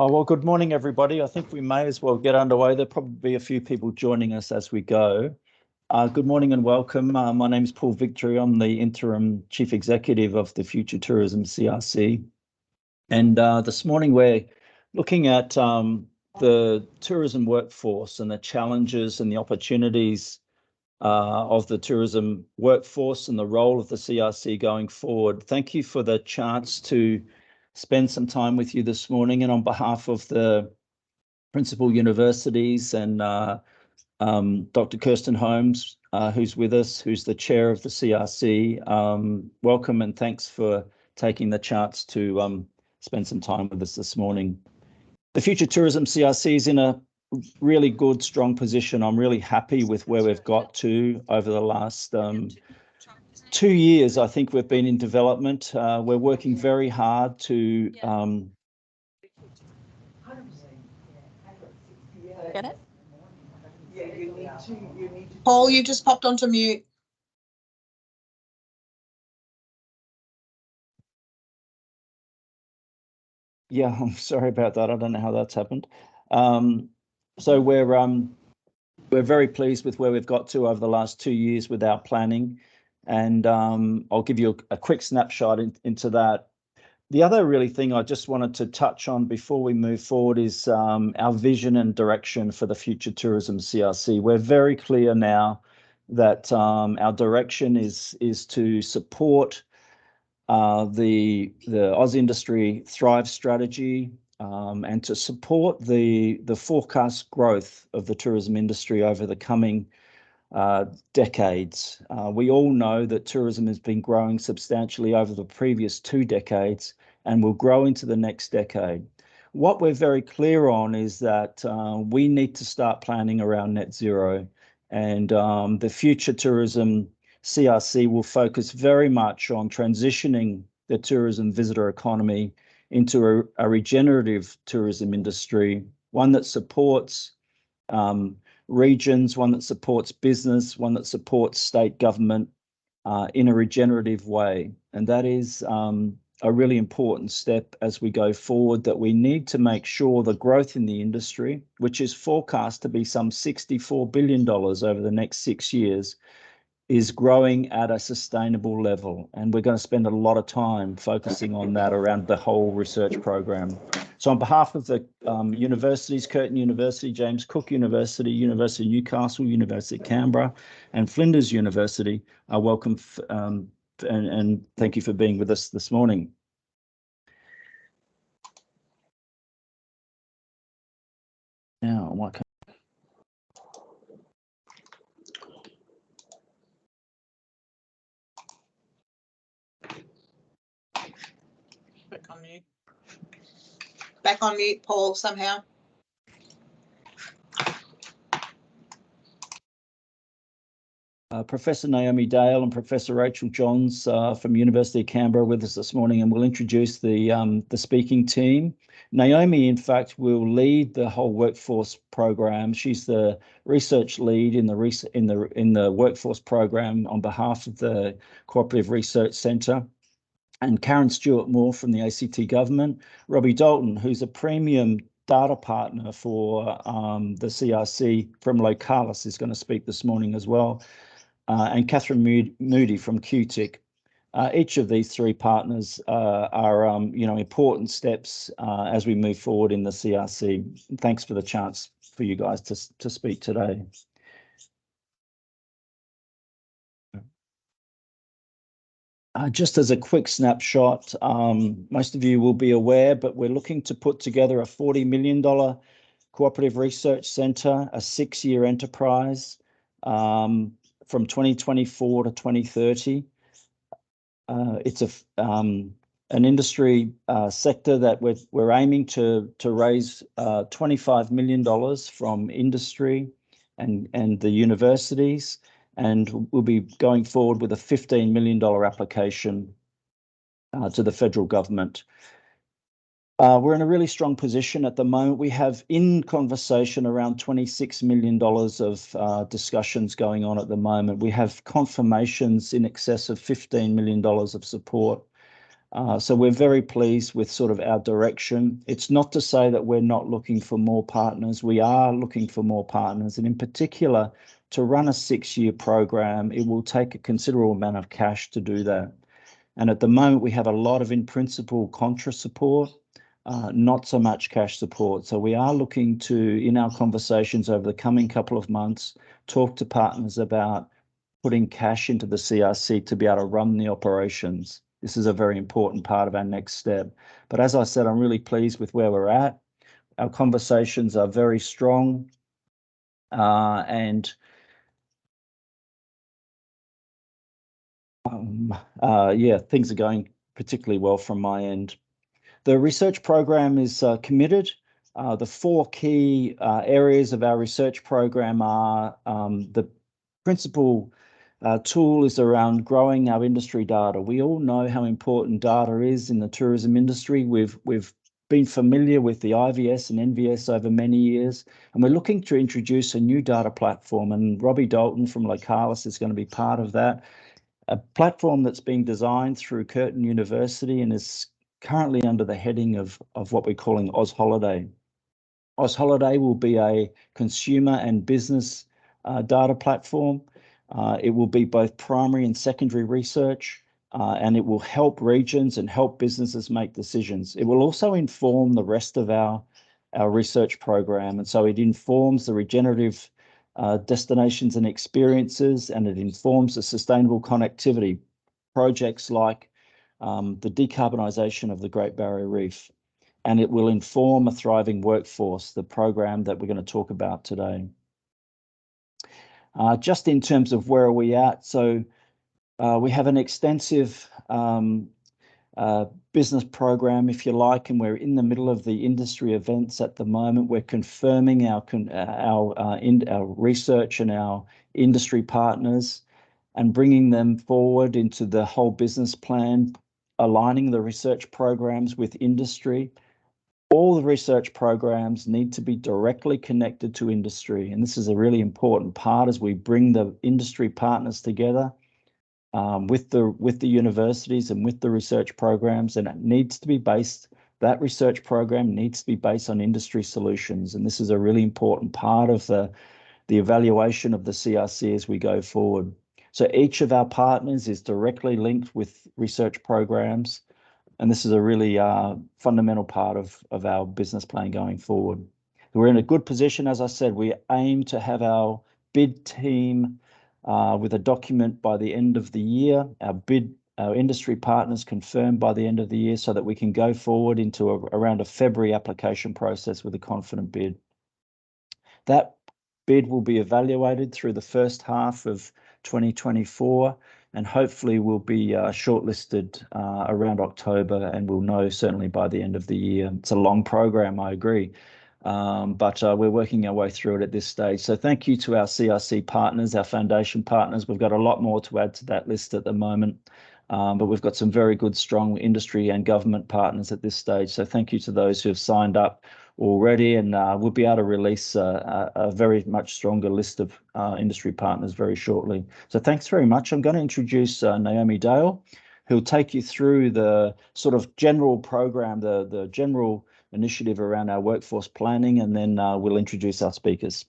Oh, well, good morning, everybody. I think we may as well get underway. There'll probably be a few people joining us as we go. Good morning and welcome. My name is Paul Victory. I'm the Interim Chief Executive of the Future Tourism CRC. And this morning we're looking at the tourism workforce and the challenges and the opportunities of the tourism workforce and the role of the CRC going forward. Thank you for the chance to spend some time with you this morning, and on behalf of the principal universities and Dr. Kirsten Holmes, who's with us, who's the chair of the CRC, welcome and thanks for taking the chance to spend some time with us this morning. The Future Tourism CRC is in a really good, strong position. I'm really happy with where we've got to over the last 2 years. I think we've been in development. We're working very hard to Get it? Yeah, you need to. Paul, you just popped onto mute. Yeah, I'm sorry about that. I don't know how that's happened. So we're very pleased with where we've got to over the last 2 years with our planning, and I'll give you a quick snapshot into that. The other really thing I just wanted to touch on before we move forward is our vision and direction for the Future Tourism CRC. We're very clear now that our direction is to support the Oz Industry Thrive strategy and to support the forecast growth of the tourism industry over the coming decades. We all know that tourism has been growing substantially over the previous 2 decades and will grow into the next decade. What we're very clear on is that we need to start planning around net zero, and the Future Tourism CRC will focus very much on transitioning the tourism visitor economy into a regenerative tourism industry, one that supports regions, one that supports business, one that supports state government in a regenerative way. And that is a really important step as we go forward, that we need to make sure the growth in the industry, which is forecast to be some $64 billion over the next 6 years, is growing at a sustainable level. And we're going to spend a lot of time focusing on that around the whole research program. So on behalf of the universities, Curtin University, James Cook University, University of Newcastle, University of Canberra, and Flinders University, welcome and thank you for being with us this morning. Now, what can Back on mute, Paul, somehow. Professor Naomi Dale and Professor Raechel Johns from University of Canberra with us this morning, and we'll introduce the speaking team. Naomi, in fact, will lead the whole workforce program. She's the research lead in the workforce program on behalf of the Cooperative Research Centre. And Karen Stewart-Moore from the ACT government, Robbie Dalton, who's a premium data partner for the CRC from Localis, is going to speak this morning as well, and Catherine Moody from QTIC. Each of these 3 partners are important steps as we move forward in the CRC. Thanks for the chance for you guys to speak today. Just as a quick snapshot, most of you will be aware, but we're looking to put together a $40 million cooperative research centre, a 6-year enterprise from 2024 to 2030. It's an industry sector that we're aiming to raise $25 million from industry and the universities, and we'll be going forward with a $15 million application to the federal government. We're in a really strong position at the moment. We have in conversation around $26 million of discussions going on at the moment. We have confirmations in excess of $15 million of support So we're very pleased with sort of our direction. It's not to say that we're not looking for more partners. We are looking for more partners, and in particular, to run a 6-year program, it will take a considerable amount of cash to do that. And at the moment, we have a lot of in-principle contra support, not so much cash support. So we are looking to, in our conversations over the coming couple of months, talk to partners about putting cash into the CRC to be able to run the operations. This is a very important part of our next step. But as I said, I'm really pleased with where we're at. Our conversations are very strong, and yeah, things are going particularly well from my end. The research program is committed. The 4 key areas of our research program are the principal tool is around growing our industry data. We all know how important data is in the tourism industry. We've been familiar with the IVS and NVS over many years, and we're looking to introduce a new data platform, and Robbie Dalton from Localis is going to be part of that. A platform that's being designed through Curtin University and is currently under the heading of what we're calling Oz Holiday. Oz Holiday will be a consumer and business data platform. It will be both primary and secondary research, and it will help regions and help businesses make decisions. It will also inform the rest of our research program, and so it informs the regenerative destinations and experiences, and it informs the sustainable connectivity projects like the decarbonisation of the Great Barrier Reef, and it will inform a thriving workforce, the program that we're going to talk about today. Just in terms of where are we at, so we have an extensive business program, if you like, and we're in the middle of the industry events at the moment. We're confirming our research and our industry partners and bringing them forward into the whole business plan, aligning the research programs with industry. All the research programs need to be directly connected to industry, and this is a really important part as we bring the industry partners together with the universities and with the research programs, and it needs to be based. That research program needs to be based on industry solutions, and this is a really important part of the evaluation of the CRC as we go forward. So each of our partners is directly linked with research programs, and this is a really fundamental part of our business plan going forward. We're in a good position. As I said, we aim to have our bid team with a document by the end of the year, our industry partners confirmed by the end of the year, so that we can go forward into around a February application process with a confident bid. That bid will be evaluated through the first half of 2024, and hopefully will be shortlisted around October, and we'll know certainly by the end of the year. It's a long program, I agree, but we're working our way through it at this stage. So thank you to our CRC partners, our foundation partners. We've got a lot more to add to that list at the moment, but we've got some very good, strong industry and government partners at this stage. So thank you to those who have signed up already, and we'll be able to release a very much stronger list of industry partners very shortly. So thanks very much. I'm going to introduce Naomi Dale, who'll take you through the sort of general program, the general initiative around our workforce planning, and then we'll introduce our speakers.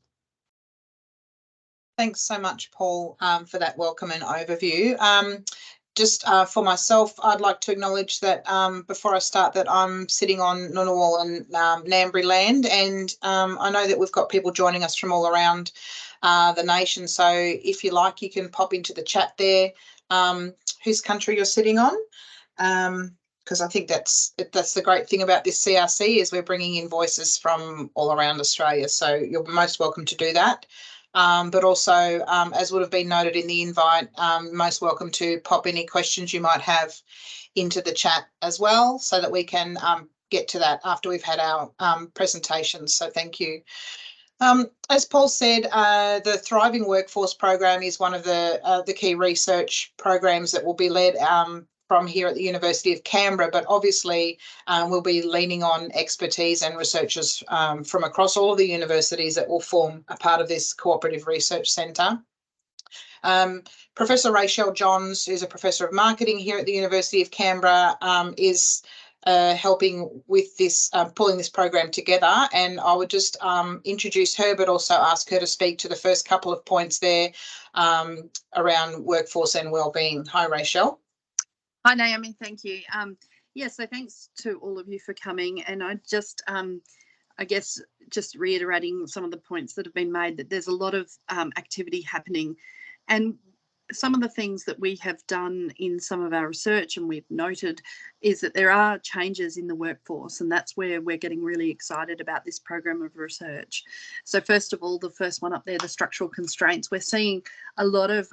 Thanks so much, Paul, for that welcome and overview. Just for myself, I'd like to acknowledge that before I start that I'm sitting on Ngunnawal and Ngambri land, and I know that we've got people joining us from all around the nation. So if you like, you can pop into the chat there whose country you're sitting on, because I think that's the great thing about this CRC is we're bringing in voices from all around Australia. So you're most welcome to do that. But also, as would have been noted in the invite, most welcome to pop any questions you might have into the chat as well, so that we can get to that after we've had our presentations. So thank you. As Paul said, the Thriving Workforce Program is one of the key research programs that will be led from here at the University of Canberra, but obviously we'll be leaning on expertise and researchers from across all of the universities that will form a part of this cooperative research centre. Professor Raechel Johns, who's a professor of marketing here at the University of Canberra, is helping with this, pulling this program together. And I would just introduce her, but also ask her to speak to the first couple of points there around workforce and wellbeing. Hi, Raechel. Hi, Naomi. Thank you. So thanks to all of you for coming. And I just, I guess, just reiterating some of the points that have been made, that there's a lot of activity happening. And some of the things that we have done in some of our research and we've noted is that there are changes in the workforce, and that's where we're getting really excited about this program of research. So first of all, the first one up there, the structural constraints, we're seeing a lot of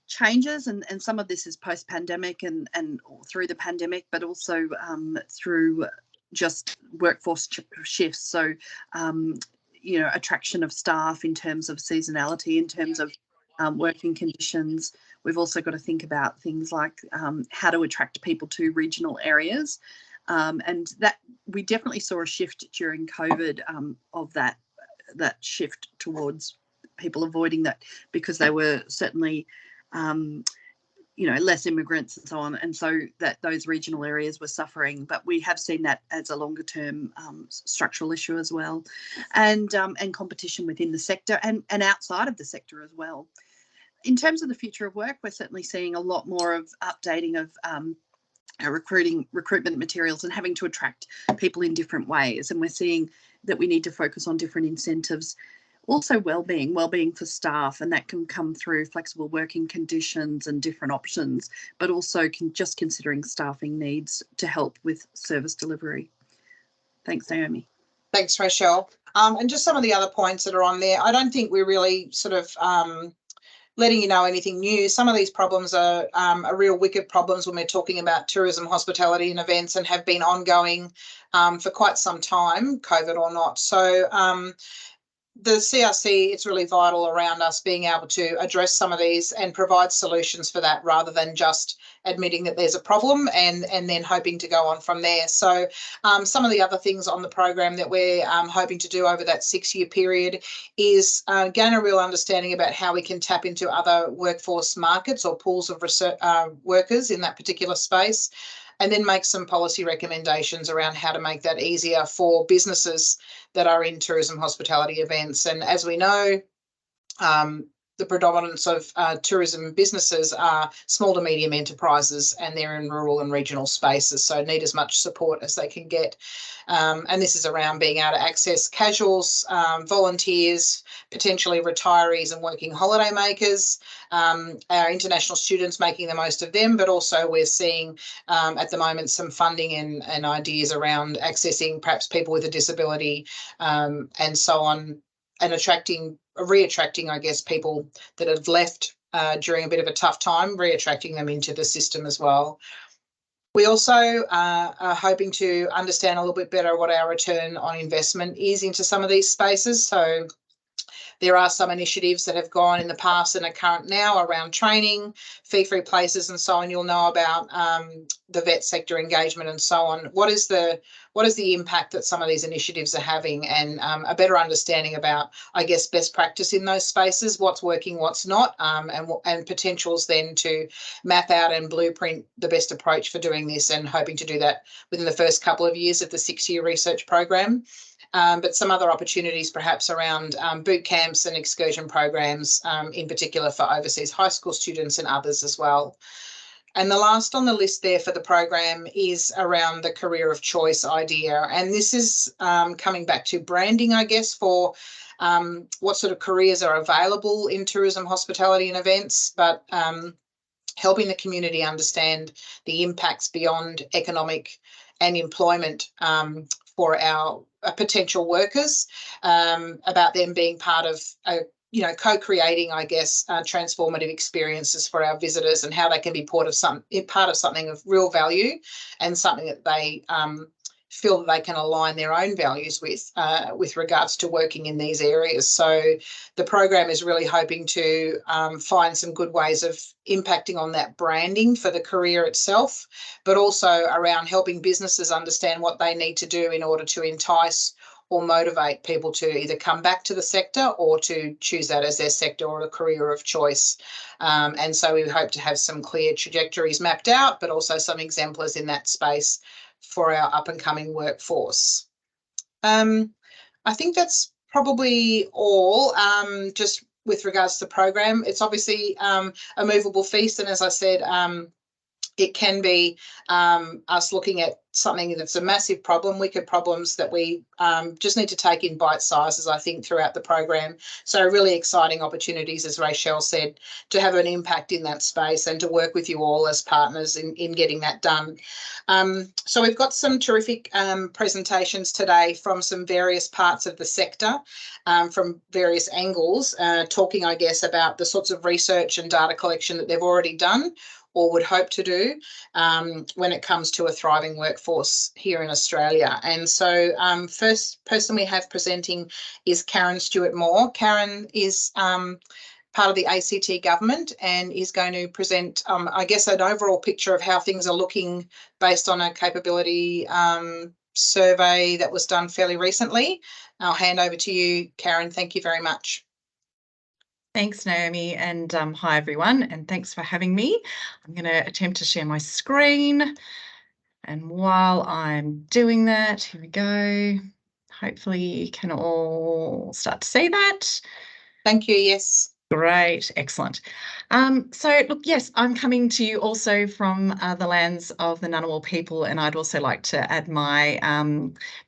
changes, and some of this is post-pandemic and through the pandemic, but also through just workforce shifts. So, attraction of staff in terms of seasonality, in terms of working conditions. We've also got to think about things like how to attract people to regional areas. And that we definitely saw a shift during COVID of that shift towards people avoiding that, because they were certainly less immigrants and so on, and so that those regional areas were suffering. But we have seen that as a longer term structural issue as well, and competition within the sector and outside of the sector as well. In terms of the future of work, we're certainly seeing a lot more of updating of our recruitment materials and having to attract people in different ways, and we're seeing that we need to focus on different incentives. Also well-being for staff, and that can come through flexible working conditions and different options, but also just considering staffing needs to help with service delivery. Thanks, Naomi. Thanks, Raechel. And just some of the other points that are on there, I don't think we're really sort of letting you know anything new. Some of these problems are real wicked problems when we're talking about tourism, hospitality and events, and have been ongoing for quite some time, COVID or not. So the CRC, it's really vital around us being able to address some of these and provide solutions for that, rather than just admitting that there's a problem and then hoping to go on from there. So some of the other things on the program that we're hoping to do over that 6-year period is gain a real understanding about how we can tap into other workforce markets or pools of research, workers in that particular space, and then make some policy recommendations around how to make that easier for businesses that are in tourism, hospitality, events. And as we know, the predominance of tourism businesses are small to medium enterprises, and they're in rural and regional spaces, so need as much support as they can get. And this is around being able to access casuals, volunteers, potentially retirees and working holiday makers, our international students, making the most of them, but also we're seeing at the moment some funding and ideas around accessing perhaps people with a disability and so on, and reattracting, I guess, people that have left during a bit of a tough time, reattracting them into the system as well. We also are hoping to understand a little bit better what our return on investment is into some of these spaces. So there are some initiatives that have gone in the past and are current now around training, fee-free places and so on. You'll know about the vet sector engagement and so on. What is the impact that some of these initiatives are having, and a better understanding about, I guess, best practice in those spaces, what's working, what's not, and potentials then to map out and blueprint the best approach for doing this, and hoping to do that within the first couple of years of the 6-year research program. But some other opportunities perhaps around boot camps and excursion programs, in particular for overseas high school students and others as well. And the last on the list there for the program is around the career of choice idea. And this is coming back to branding, I guess, for what sort of careers are available in tourism, hospitality and events, but helping the community understand the impacts beyond economic and employment for our potential workers, about them being part of co-creating, I guess, transformative experiences for our visitors, and how they can be part of something of real value, and something that they feel that they can align their own values with regards to working in these areas. So the program is really hoping to find some good ways of impacting on that branding for the career itself, but also around helping businesses understand what they need to do in order to entice or motivate people to either come back to the sector or to choose that as their sector or a career of choice. And so we hope to have some clear trajectories mapped out, but also some exemplars in that space for our up and coming workforce. I think that's probably all, just with regards to the program. It's obviously a movable feast, and as I said, it can be us looking at something that's a massive problem, wicked problems that we just need to take in bite sizes, I think, throughout the program. So really exciting opportunities, as Raechel said, to have an impact in that space and to work with you all as partners in getting that done. So we've got some terrific presentations today from some various parts of the sector, from various angles, talking, I guess, about the sorts of research and data collection that they've already done or would hope to do when it comes to a thriving workforce here in Australia. And so first person we have presenting is Karen Stewart-Moore. Karen is part of the ACT government and is going to present, I guess, an overall picture of how things are looking based on a capability survey that was done fairly recently. I'll hand over to you, Karen. Thank you very much. Thanks, Naomi, and hi, everyone, and thanks for having me. I'm going to attempt to share my screen, and while I'm doing that, here we go. Hopefully you can all start to see that. Thank you, yes. Great, excellent. So look, yes, I'm coming to you also from the lands of the Ngunnawal people, and I'd also like to add my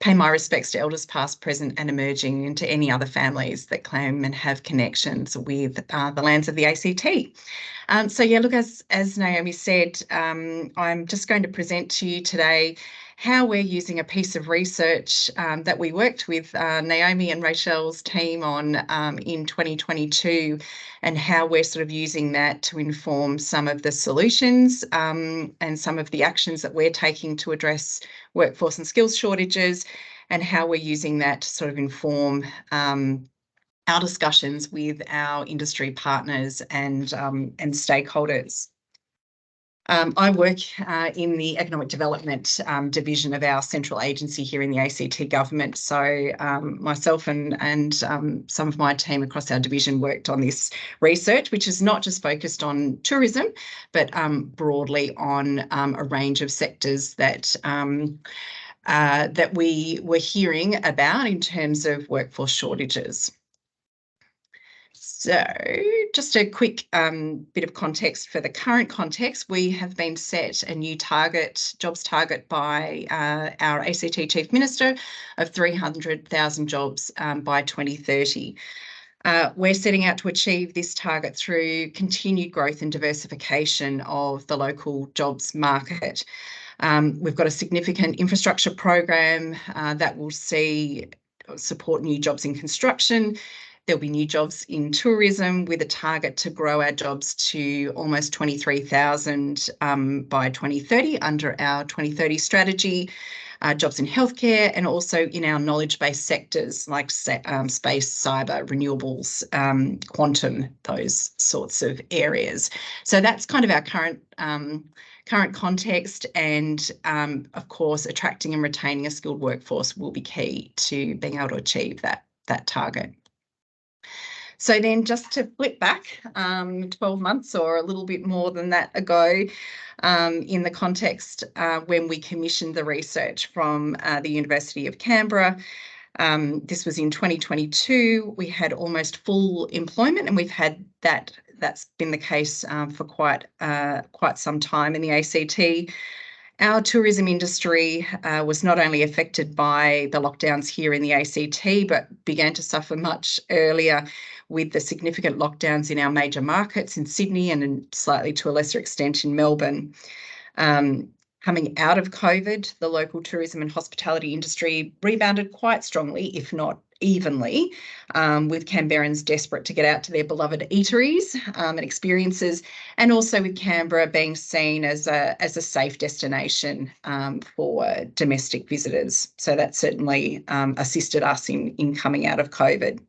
pay my respects to elders past, present and emerging, and to any other families that claim and have connections with the lands of the ACT. So yeah, look, as Naomi said, I'm just going to present to you today how we're using a piece of research that we worked with Naomi and Raechel's team on in 2022, and how we're sort of using that to inform some of the solutions and some of the actions that we're taking to address workforce and skills shortages, and how we're using that to sort of inform our discussions with our industry partners and stakeholders. I work in the Economic Development division of our central agency here in the ACT government. So myself and some of my team across our division worked on this research, which is not just focused on tourism, but broadly on a range of sectors that that we were hearing about in terms of workforce shortages. So just a quick bit of context for the current context. We have been set a new target, jobs target by our ACT Chief Minister of 300,000 jobs by 2030. We're setting out to achieve this target through continued growth and diversification of the local jobs market. We've got a significant infrastructure program that will support new jobs in construction. There'll be new jobs in tourism, with a target to grow our jobs to almost 23,000 by 2030 under our 2030 strategy. Jobs in healthcare, and also in our knowledge-based sectors like space, cyber, renewables, quantum, those sorts of areas. So that's kind of our current context, and of course, attracting and retaining a skilled workforce will be key to being able to achieve that target. So then just to flip back 12 months or a little bit more than that ago, in the context when we commissioned the research from the University of Canberra, this was in 2022, we had almost full employment, and we've had that's been the case for quite some time in the ACT. Our tourism industry was not only affected by the lockdowns here in the ACT, but began to suffer much earlier with the significant lockdowns in our major markets in Sydney and slightly to a lesser extent in Melbourne. Coming out of COVID, the local tourism and hospitality industry rebounded quite strongly, if not evenly, with Canberrans desperate to get out to their beloved eateries and experiences, and also with Canberra being seen as a safe destination for domestic visitors. So that certainly assisted us in coming out of COVID.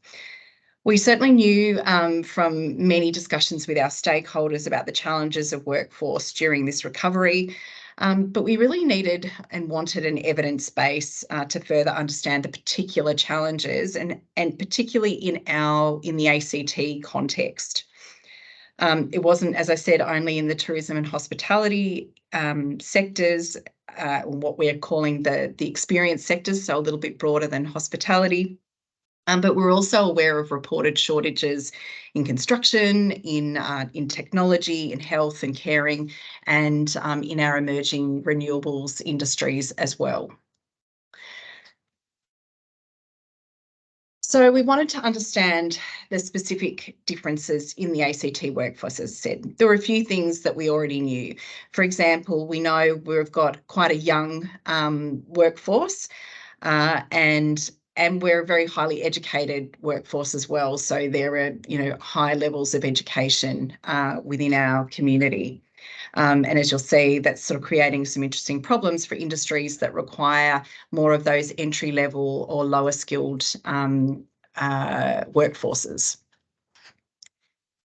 We certainly knew from many discussions with our stakeholders about the challenges of workforce during this recovery. But we really needed and wanted an evidence base to further understand the particular challenges and particularly in the ACT context. It wasn't, as I said, only in the tourism and hospitality sectors, what we're calling the experience sectors, so a little bit broader than hospitality. But we're also aware of reported shortages in construction, in technology, in health and caring, and in our emerging renewables industries as well. So we wanted to understand the specific differences in the ACT workforce, as I said. There were a few things that we already knew. For example, we know we've got quite a young workforce and we're a very highly educated workforce as well. So there are, high levels of education within our community. And as you'll see, that's sort of creating some interesting problems for industries that require more of those entry-level or lower-skilled workforces.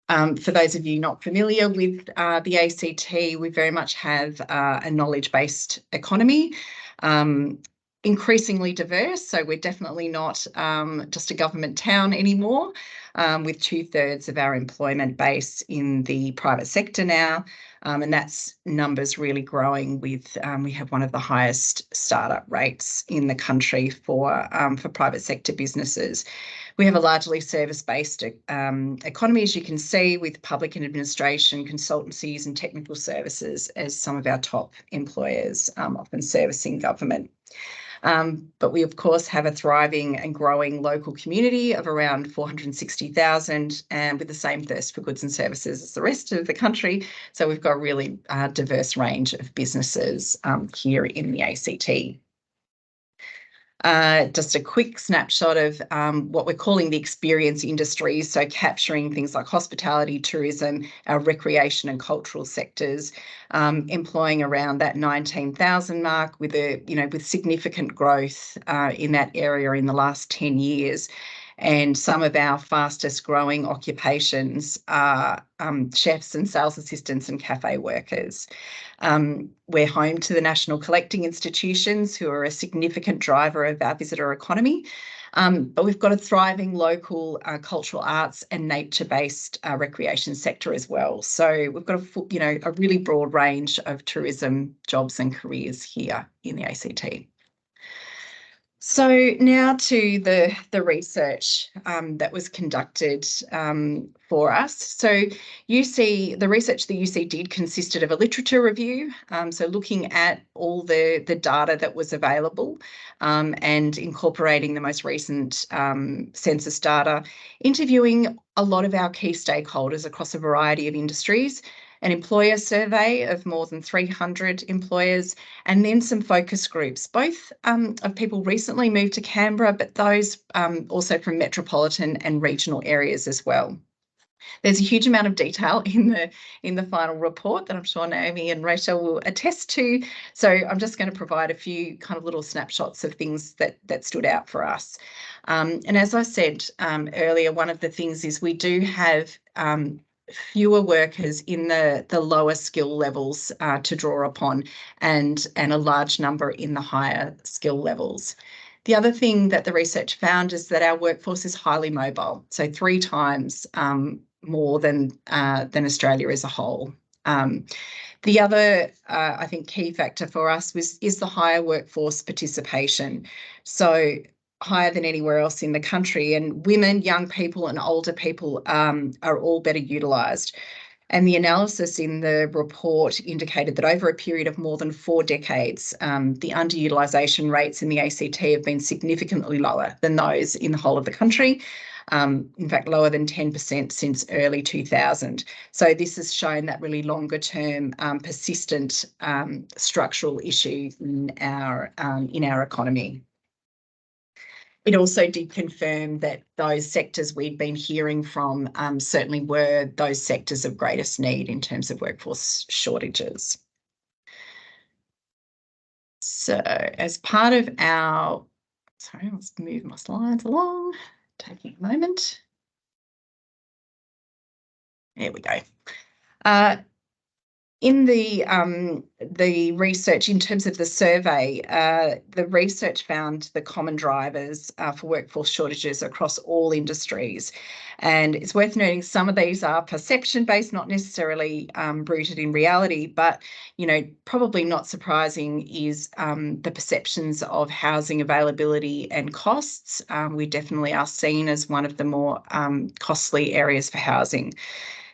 For those of you not familiar with the ACT, we very much have a knowledge-based economy, increasingly diverse. So we're definitely not just a government town anymore, with 2/3 of our employment base in the private sector now. And that's numbers really growing with, we have one of the highest startup rates in the country for private sector businesses. We have a largely service-based economy, as you can see, with public and administration, consultancies and technical services as some of our top employers, often servicing government. But we, of course, have a thriving and growing local community of around 460,000 and with the same thirst for goods and services as the rest of the country. So we've got a really diverse range of businesses here in the ACT. Just a quick snapshot of what we're calling the experience industries, so capturing things like hospitality, tourism, our recreation and cultural sectors, employing around that 19,000 mark with significant growth in that area in the last 10 years. And some of our fastest growing occupations are chefs and sales assistants and cafe workers. We're home to the national collecting institutions, who are a significant driver of our visitor economy. But we've got a thriving local cultural arts and nature-based recreation sector as well. So we've got a really broad range of tourism jobs and careers here in the ACT. So now to the research that was conducted for us. So the research that UC did consisted of a literature review, so looking at all the data that was available and incorporating the most recent census data, interviewing a lot of our key stakeholders across a variety of industries, an employer survey of more than 300 employers, and then some focus groups, both of people recently moved to Canberra, but those also from metropolitan and regional areas as well. There's a huge amount of detail in the final report that I'm sure Naomi and Raechel will attest to. So I'm just going to provide a few kind of little snapshots of things that stood out for us. And as I said earlier, one of the things is we do have fewer workers in the lower skill levels to draw upon, and a large number in the higher skill levels. The other thing that the research found is that our workforce is highly mobile, so 3 times more than Australia as a whole. The other, I think, key factor for us is the higher workforce participation. So higher than anywhere else in the country, and women, young people and older people are all better utilised. And the analysis in the report indicated that over a period of more than 4 decades, the underutilisation rates in the ACT have been significantly lower than those in the whole of the country. In fact, lower than 10% since early 2000. So this has shown that really longer term persistent structural issue in our economy. It also did confirm that those sectors we'd been hearing from certainly were those sectors of greatest need in terms of workforce shortages. So as part of our, sorry, let's move my slides along, taking a moment. There we go. In the research, in terms of the survey, the research found the common drivers for workforce shortages across all industries. And it's worth noting some of these are perception-based, not necessarily rooted in reality, but, you know, probably not surprising is the perceptions of housing availability and costs. We definitely are seen as one of the more costly areas for housing.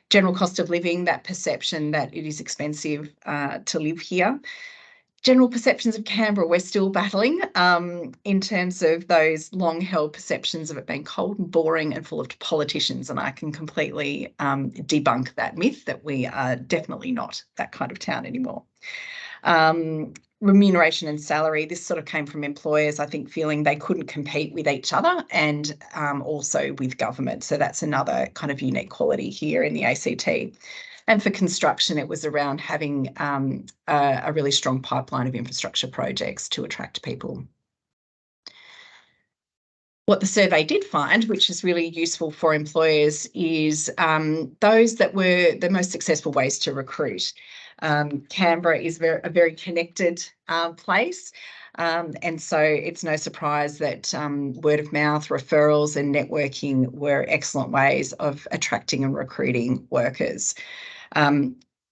General cost of living, that perception that it is expensive to live here. General perceptions of Canberra, we're still battling in terms of those long-held perceptions of it being cold and boring and full of politicians, and I can completely debunk that myth that we are definitely not that kind of town anymore. Remuneration and salary, this sort of came from employers, I think, feeling they couldn't compete with each other and also with government. So that's another kind of unique quality here in the ACT. And for construction, it was around having a really strong pipeline of infrastructure projects to attract people. What the survey did find, which is really useful for employers, is those that were the most successful ways to recruit. Canberra is a very connected place, and so it's no surprise that word of mouth, referrals and networking were excellent ways of attracting and recruiting workers.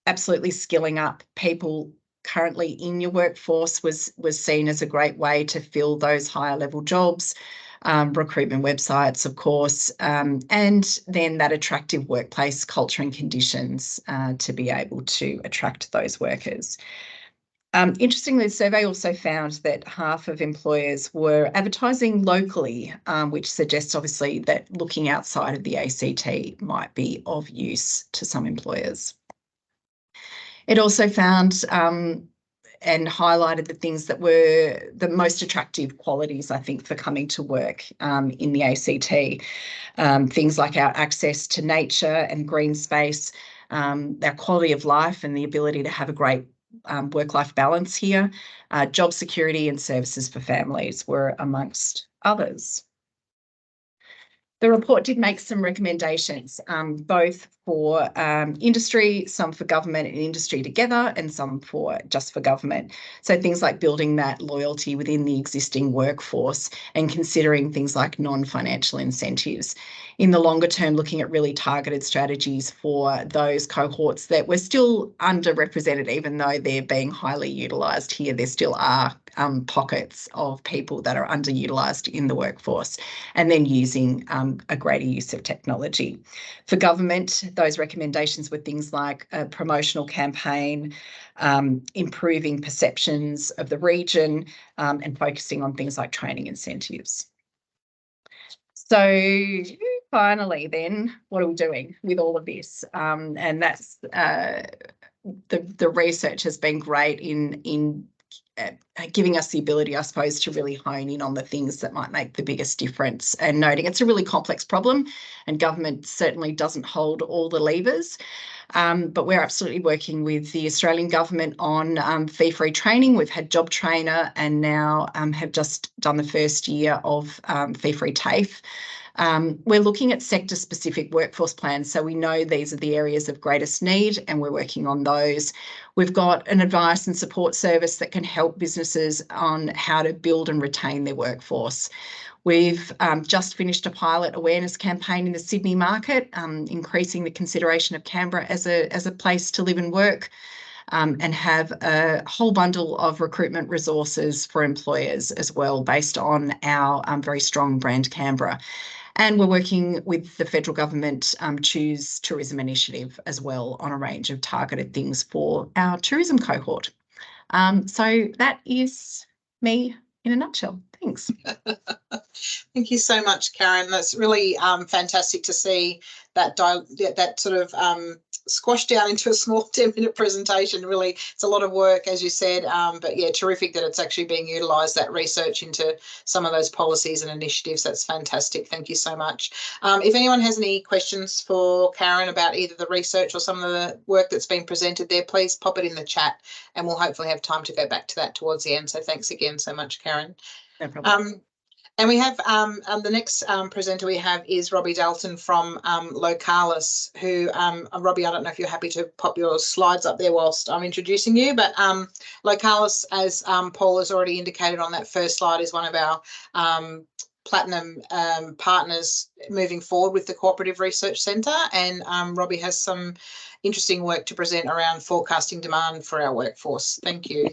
Absolutely skilling up people currently in your workforce was seen as a great way to fill those higher level jobs. Recruitment websites, of course, and then that attractive workplace culture and conditions to be able to attract those workers. Interestingly, the survey also found that half of employers were advertising locally, which suggests obviously that looking outside of the ACT might be of use to some employers. It also found and highlighted the things that were the most attractive qualities, I think, for coming to work in the ACT. Things like our access to nature and green space, our quality of life and the ability to have a great work-life balance here, job security and services for families were amongst others. The report did make some recommendations, both for industry, some for government and industry together, and some for just for government. So things like building that loyalty within the existing workforce and considering things like non-financial incentives. In the longer term, looking at really targeted strategies for those cohorts that were still underrepresented, even though they're being highly utilised here. There still are pockets of people that are underutilised in the workforce, and then using a greater use of technology. For government, those recommendations were things like a promotional campaign, improving perceptions of the region, and focusing on things like training incentives. So finally then, what are we doing with all of this? And that's the research has been great in giving us the ability, I suppose, to really hone in on the things that might make the biggest difference, and noting it's a really complex problem and government certainly doesn't hold all the levers. But we're absolutely working with the Australian government on fee-free training. We've had Job Trainer and now have just done the first year of fee-free TAFE. We're looking at sector-specific workforce plans, so we know these are the areas of greatest need and we're working on those. We've got an advice and support service that can help businesses on how to build and retain their workforce. We've just finished a pilot awareness campaign in the Sydney market, increasing the consideration of Canberra as a place to live and work, and have a whole bundle of recruitment resources for employers as well, based on our very strong brand Canberra. And we're working with the federal government Choose Tourism initiative as well on a range of targeted things for our tourism cohort. So that is me in a nutshell. Thanks. Thank you so much, Karen. That's really fantastic to see that sort of squashed down into a small 10-minute presentation. Really, it's a lot of work, as you said, but yeah, terrific that it's actually being utilised, that research into some of those policies and initiatives. That's fantastic. Thank you so much. If anyone has any questions for Karen about either the research or some of the work that's been presented there, please pop it in the chat and we'll hopefully have time to go back to that towards the end. So thanks again so much, Karen. No problem. And we have the next presenter we have is Robbie Dalton from Localis, who, Robbie, I don't know if you're happy to pop your slides up there whilst I'm introducing you, but Localis, as Paul has already indicated on that first slide, is one of our platinum partners moving forward with the Cooperative Research Centre, and Robbie has some interesting work to present around forecasting demand for our workforce. Thank you.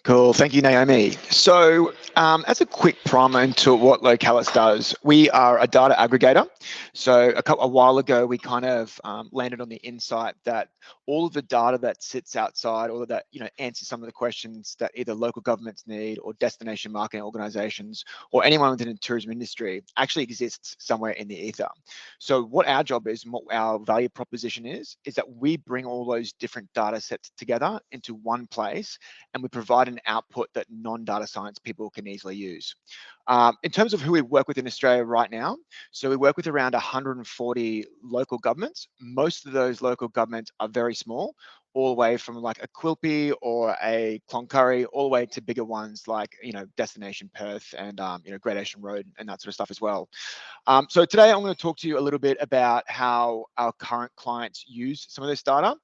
Cool, thank you, Naomi. So as a quick primer into what Localis does, we are a data aggregator. So a while ago, we kind of landed on the insight that all of the data that sits outside, all of that, answers some of the questions that either local governments need or destination marketing organizations or anyone within the tourism industry actually exists somewhere in the ether. So what our job is and what our value proposition is that we bring all those different data sets together into one place, and we provide an output that non-data science people can easily use. In terms of who we work with in Australia right now, so we work with around 140 local governments. Most of those local governments are very small, all the way from like a Quilpie or a Cloncurry, all the way to bigger ones like, Destination Perth and, Great Ocean Road and that sort of stuff as well. So today I'm going to talk to you a little bit about how our current clients use some of this data.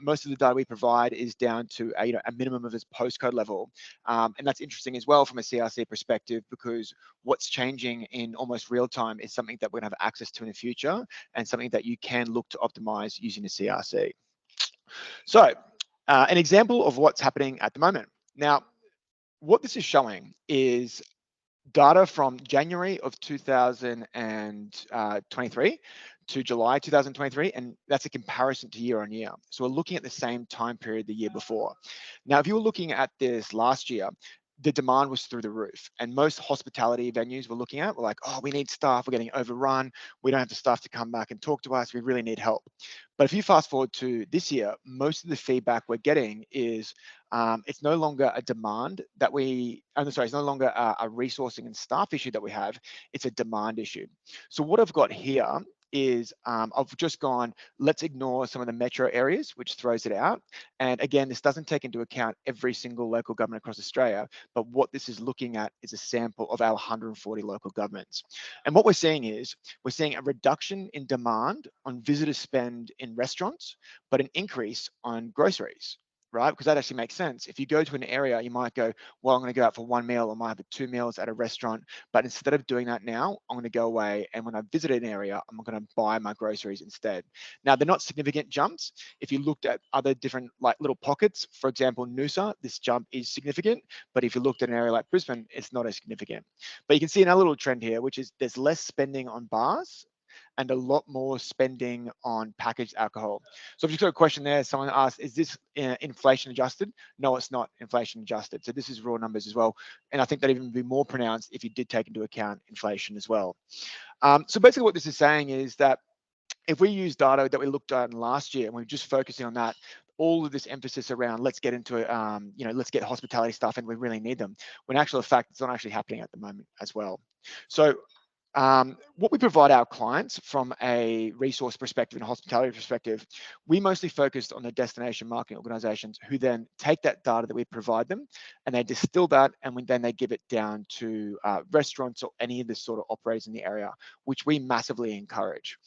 Most of the data we provide is down to a minimum of this postcode level. And that's interesting as well from a CRC perspective, because what's changing in almost real time is something that we're going to have access to in the future and something that you can look to optimize using the CRC. So an example of what's happening at the moment. Now, what this is showing is data from January of 2023 to July 2023, and that's a comparison to year on year. So we're looking at the same time period the year before. Now, if you were looking at this last year, the demand was through the roof, and most hospitality venues we're looking at were like, oh, we need staff, we're getting overrun, we don't have the staff to come back and talk to us, we really need help. But if you fast forward to this year, most of the feedback we're getting is it's no longer a demand that it's no longer a resourcing and staff issue that we have, it's a demand issue. So what I've got here is I've just gone, let's ignore some of the metro areas, which throws it out. And again, this doesn't take into account every single local government across Australia, but what this is looking at is a sample of our 140 local governments. And what we're seeing is, we're seeing a reduction in demand on visitor spend in restaurants, but an increase on groceries. Right? Because that actually makes sense. If you go to an area, you might go, well, I'm going to go out for one meal, or I might have 2 meals at a restaurant. But instead of doing that now, I'm going to go away, and when I visit an area, I'm going to buy my groceries instead. Now, they're not significant jumps. If you looked at other different like little pockets, for example, Noosa, this jump is significant. But if you looked at an area like Brisbane, it's not as significant. But you can see another little trend here, which is there's less spending on bars and a lot more spending on packaged alcohol. So I've just got a question there. Someone asked, is this inflation adjusted? No, it's not inflation adjusted. So this is raw numbers as well. And I think that even be more pronounced if you did take into account inflation as well. So basically what this is saying is that if we use data that we looked at last year and we're just focusing on that, all of this emphasis around let's get into it, let's get hospitality stuff and we really need them, when in actual fact, it's not actually happening at the moment as well. So what we provide our clients from a resource perspective and a hospitality perspective, we mostly focused on the destination marketing organizations who then take that data that we provide them and they distill that, and then they give it down to restaurants or any of the sort of operators in the area, which we massively encourage.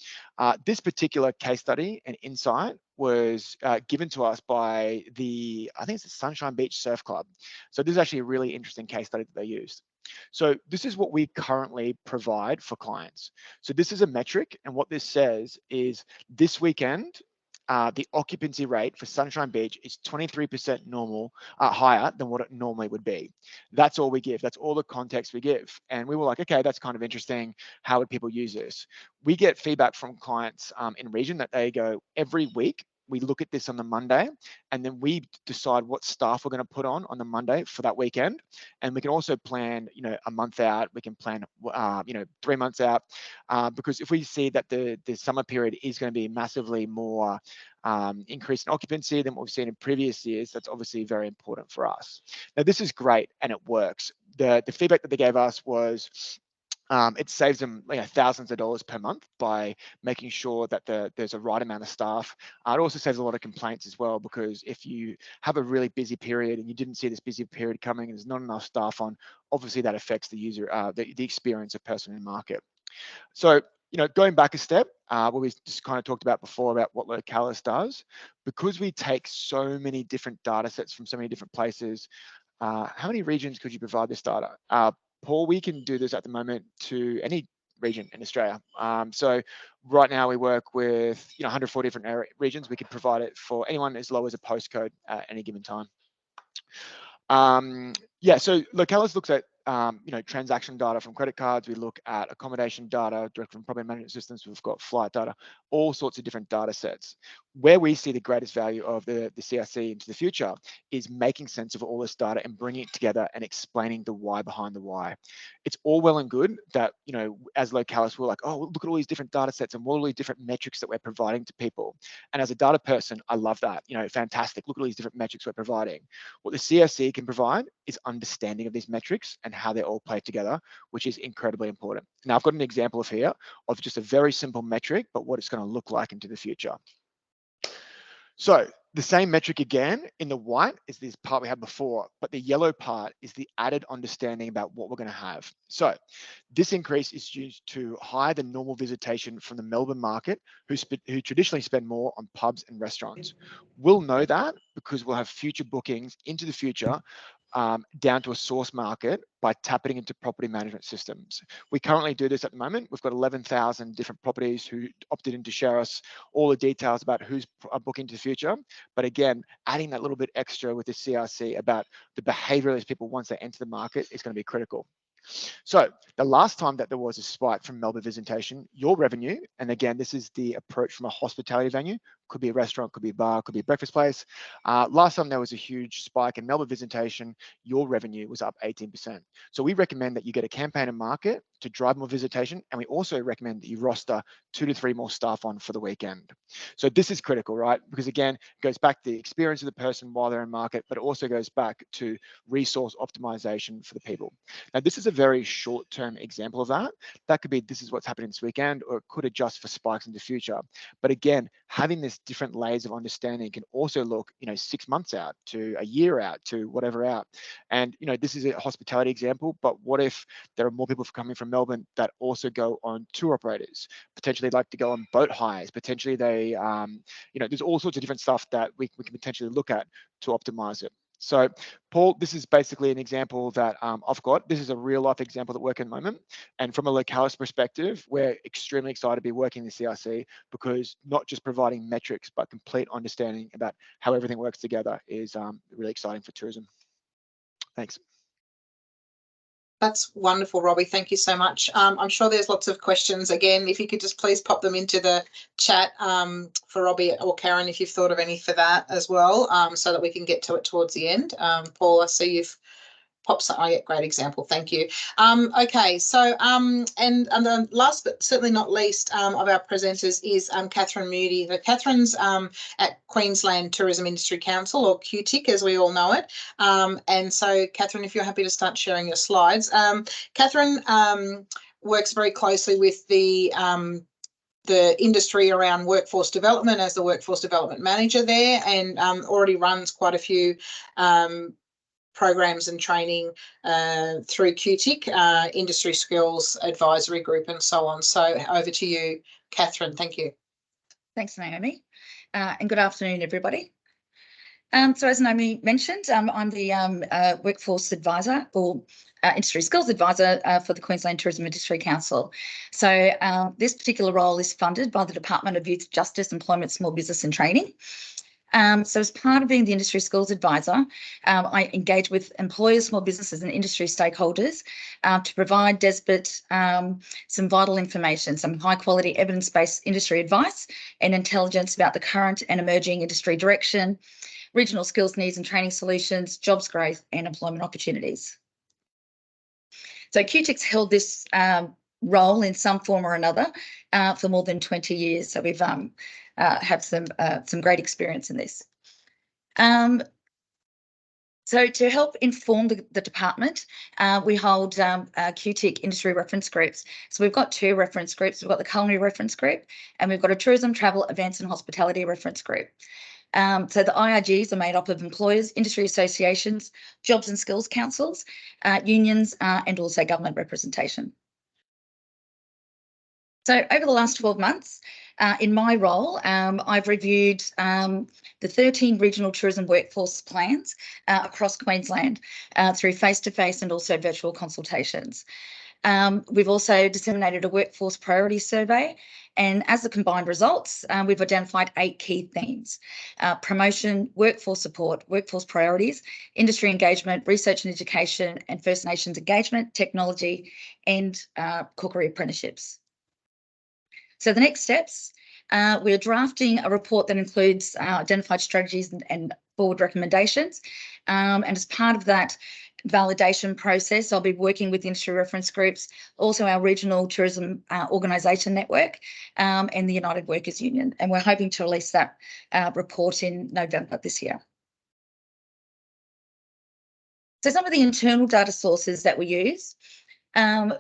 This particular case study and insight was given to us by I think it's the Sunshine Beach Surf Club. So this is actually a really interesting case study that they used. So this is what we currently provide for clients. So this is a metric, and what this says is this weekend, the occupancy rate for Sunshine Beach is 23% higher than what it normally would be. That's all we give. That's all the context we give. And we were like, okay, that's kind of interesting. How would people use this? We get feedback from clients in region that they go, every week, we look at this on the Monday, and then we decide what staff we're going to put on the Monday for that weekend. And we can also plan, a month out. We can plan, 3 months out, because if we see that the summer period is going to be massively more increase in occupancy than what we've seen in previous years, that's obviously very important for us. Now, this is great and it works. The feedback that they gave us was, It saves them thousands of dollars per month by making sure that there's a right amount of staff. It also saves a lot of complaints as well, because if you have a really busy period and you didn't see this busy period coming and there's not enough staff on, obviously that affects the user, the experience of person in market. So, going back a step, what we just kind of talked about before about what Localis does, because we take so many different data sets from so many different places. How many regions could you provide this data? Paul, we can do this at the moment to any region in Australia. So right now we work with 104 different regions. We could provide it for anyone as low as a postcode at any given time. Yeah, so Localis looks at transaction data from credit cards. We look at accommodation data direct from property management systems. We've got flight data, all sorts of different data sets. Where we see the greatest value of the CRC into the future is making sense of all this data and bringing it together and explaining the why behind the why. It's all well and good that, as Localis, we're like, oh, look at all these different data sets and all these different metrics that we're providing to people. And as a data person, I love that. Fantastic. Look at all these different metrics we're providing. What the CRC can provide is understanding of these metrics and how they all play together, which is incredibly important. Now, I've got an example here of just a very simple metric, but what it's going to look like into the future. So the same metric again in the white is this part we had before, but the yellow part is the added understanding about what we're going to have. So this increase is due to higher than normal visitation from the Melbourne market, who traditionally spend more on pubs and restaurants. We'll know that because we'll have future bookings into the future down to a source market by tapping into property management systems. We currently do this at the moment. We've got 11,000 different properties who opted in to share us all the details about who's booking into the future. But again, adding that little bit extra with the CRC about the behavior of these people once they enter the market is going to be critical. So the last time that there was a spike from Melbourne visitation, your revenue, and again, this is the approach from a hospitality venue, could be a restaurant, could be a bar, could be a breakfast place. Last time there was a huge spike in Melbourne visitation, your revenue was up 18%. So we recommend that you get a campaign and market to drive more visitation. And we also recommend that you roster 2 to 3 more staff on for the weekend. So this is critical, right? Because again, it goes back to the experience of the person while they're in market, but it also goes back to resource optimization for the people. Now, this is a very short-term example of that. That could be, this is what's happening this weekend, or it could adjust for spikes in the future. But again, having this different layers of understanding can also look, 6 months out to a year out to whatever out. And, this is a hospitality example, but what if there are more people coming from Melbourne that also go on tour operators, potentially like to go on boat hires, potentially they, there's all sorts of different stuff that we can potentially look at to optimize it. So Paul, this is basically an example that I've got. This is a real life example that works at the moment. And from a Localis perspective, we're extremely excited to be working in the CRC because not just providing metrics, but complete understanding about how everything works together is really exciting for tourism. Thanks. That's wonderful, Robbie. Thank you so much. I'm sure there's lots of questions. Again, if you could just please pop them into the chat for Robbie or Karen, if you've thought of any for that as well, so that we can get to it towards the end. Paul, I see you've popped some. Oh, yeah, great example. Thank you. Okay, so and the last but certainly not least of our presenters is Catherine Moody. Catherine's at Queensland Tourism Industry Council, or QTIC as we all know it. And so, Catherine, if you're happy to start sharing your slides. Catherine works very closely with the industry around workforce development as the workforce development manager there, and already runs quite a few programs and training through QTIC, Industry Skills Advisory Group and so on. So over to you, Catherine. Thank you. Thanks, Naomi. And good afternoon, everybody. So as Naomi mentioned, I'm the Workforce Advisor or Industry Skills Advisor for the Queensland Tourism Industry Council. So this particular role is funded by the Department of Youth Justice, Employment, Small Business and Training. So as part of being the Industry Skills Advisor, I engage with employers, small businesses and industry stakeholders to provide DESBIT some vital information, some high quality evidence-based industry advice and intelligence about the current and emerging industry direction, regional skills needs and training solutions, jobs growth and employment opportunities. So QTIC's held this role in some form or another for more than 20 years. So we've have some great experience in this. So to help inform the department, we hold QTIC industry reference groups. So we've got 2 reference groups. We've got the culinary reference group and we've got a tourism, travel, events and hospitality reference group. So the IRGs are made up of employers, industry associations, jobs and skills councils, unions and also government representation. So over the last 12 months, in my role, I've reviewed the 13 regional tourism workforce plans across Queensland through face-to-face and also virtual consultations. We've also disseminated a workforce priority survey, and as the combined results, we've identified 8 key themes: promotion, workforce support, workforce priorities, industry engagement, research and education, and First Nations engagement, technology, and cookery apprenticeships. So the next steps, we're drafting a report that includes identified strategies and forward recommendations. And as part of that validation process, I'll be working with industry reference groups, also our regional tourism organisation network and the United Workers Union. And we're hoping to release that report in November this year. So some of the internal data sources that we use.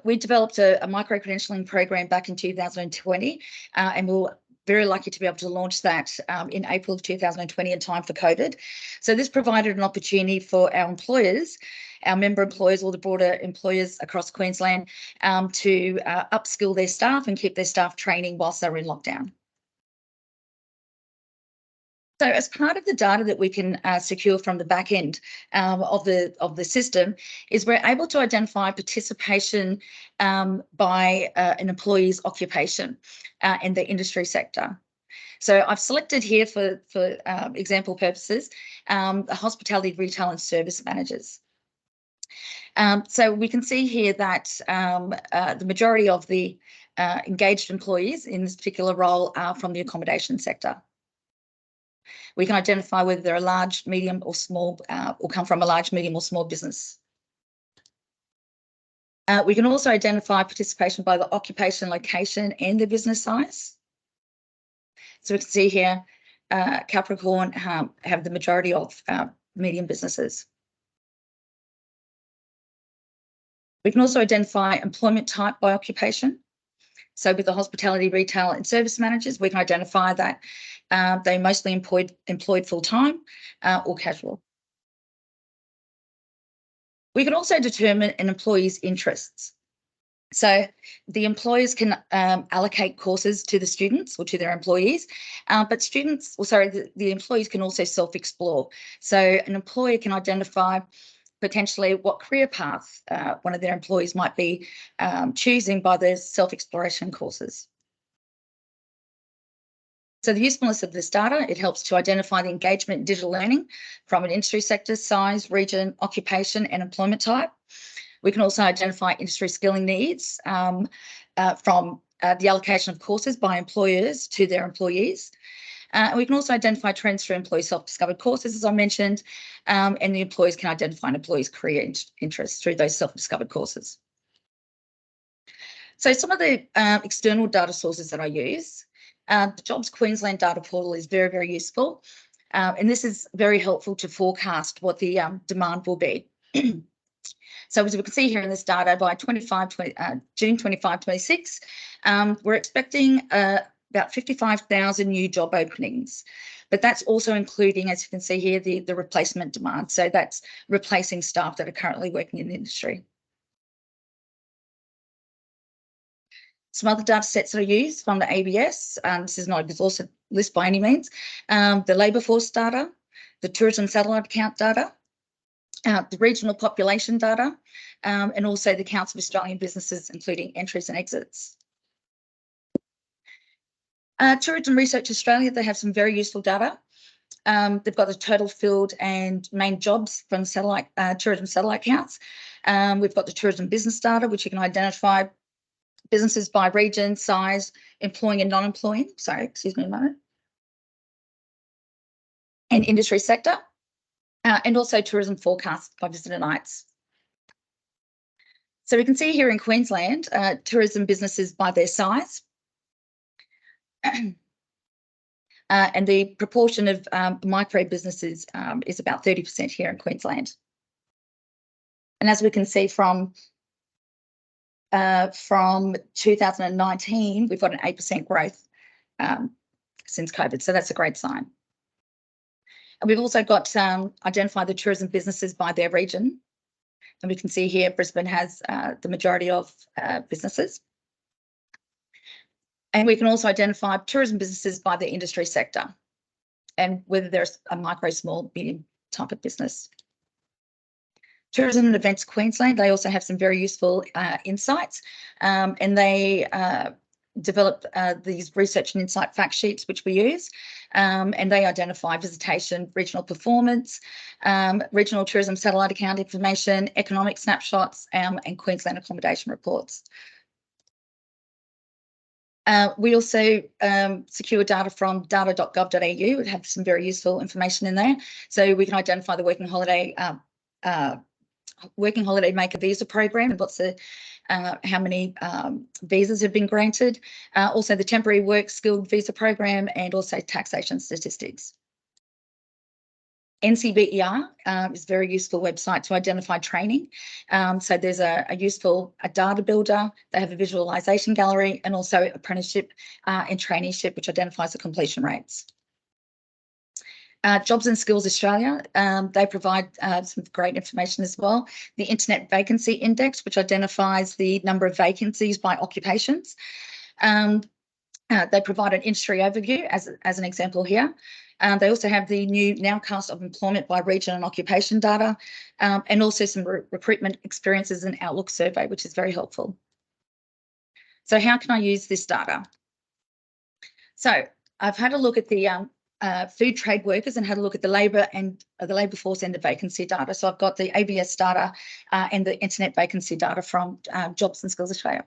We developed a micro-credentialing program back in 2020, and we were very lucky to be able to launch that in April of 2020 in time for COVID. So this provided an opportunity for our employers, our member employers, or the broader employers across Queensland to upskill their staff and keep their staff training whilst they're in lockdown. So as part of the data that we can secure from the back end of the system is we're able to identify participation by an employee's occupation in the industry sector. So I've selected here for example purposes, the hospitality, retail and service managers. So we can see here that the majority of the engaged employees in this particular role are from the accommodation sector. We can identify whether they're a large, medium or small, or come from a large, medium or small business. We can also identify participation by the occupation, location and the business size. So we can see here, Capricorn have the majority of medium businesses. We can also identify employment type by occupation. So with the hospitality, retail and service managers, we can identify that they're mostly employed full-time or casual. We can also determine an employee's interests. So the employers can allocate courses to the students or to their employees, but the employees can also self-explore. So an employer can identify potentially what career path one of their employees might be choosing by their self-exploration courses. So the usefulness of this data, it helps to identify the engagement in digital learning from an industry sector, size, region, occupation and employment type. We can also identify industry skilling needs from the allocation of courses by employers to their employees. And we can also identify trends through employee self-discovered courses, as I mentioned, and the employers can identify an employee's career interests through those self-discovered courses. So some of the external data sources that I use, the Jobs Queensland data portal is very, very useful. And this is very helpful to forecast what the demand will be. So as we can see here in this data, by June 25, 26, we're expecting about 55,000 new job openings, but that's also including, as you can see here, the replacement demand. So that's replacing staff that are currently working in the industry. Some other data sets that I use from the ABS, this is not a exhaustive list by any means, the labour force data, the tourism satellite account data, the regional population data, and also the counts of Australian businesses, including entries and exits. Tourism Research Australia, they have some very useful data. They've got the total filled and main jobs from satellite tourism satellite counts. We've got the tourism business data, which you can identify businesses by region, size, employing and non-employing. Sorry, excuse me a moment. And industry sector, and also tourism forecast by visitor nights. So we can see here in Queensland, tourism businesses by their size. and the proportion of micro businesses is about 30% here in Queensland. And as we can see from 2019, we've got an 8% growth since COVID, so that's a great sign. And we've also got identified the tourism businesses by their region, and we can see here Brisbane has the majority of businesses. And we can also identify tourism businesses by the industry sector and whether there's a micro, small, medium type of business. Tourism and Events Queensland, they also have some very useful insights, and they develop these research and insight fact sheets, which we use, and they identify visitation, regional performance, regional tourism satellite account information, economic snapshots, and Queensland accommodation reports. We also secure data from data.gov.au. It has some very useful information in there. So we can identify the working holiday maker visa program and what's the how many visas have been granted. Also the temporary work skilled visa program, and also taxation statistics. NCBER is a very useful website to identify training. So there's a useful data builder. They have a visualization gallery, and also apprenticeship and traineeship, which identifies the completion rates. Jobs and Skills Australia, they provide some great information as well. The Internet Vacancy Index, which identifies the number of vacancies by occupations. They provide an industry overview as an example here. They also have the new nowcast of employment by region and occupation data, and also some recruitment experiences and outlook survey, which is very helpful. So how can I use this data? So I've had a look at the food trade workers and had a look at the labour and the labour force and the vacancy data. So I've got the ABS data and the internet vacancy data from Jobs and Skills Australia.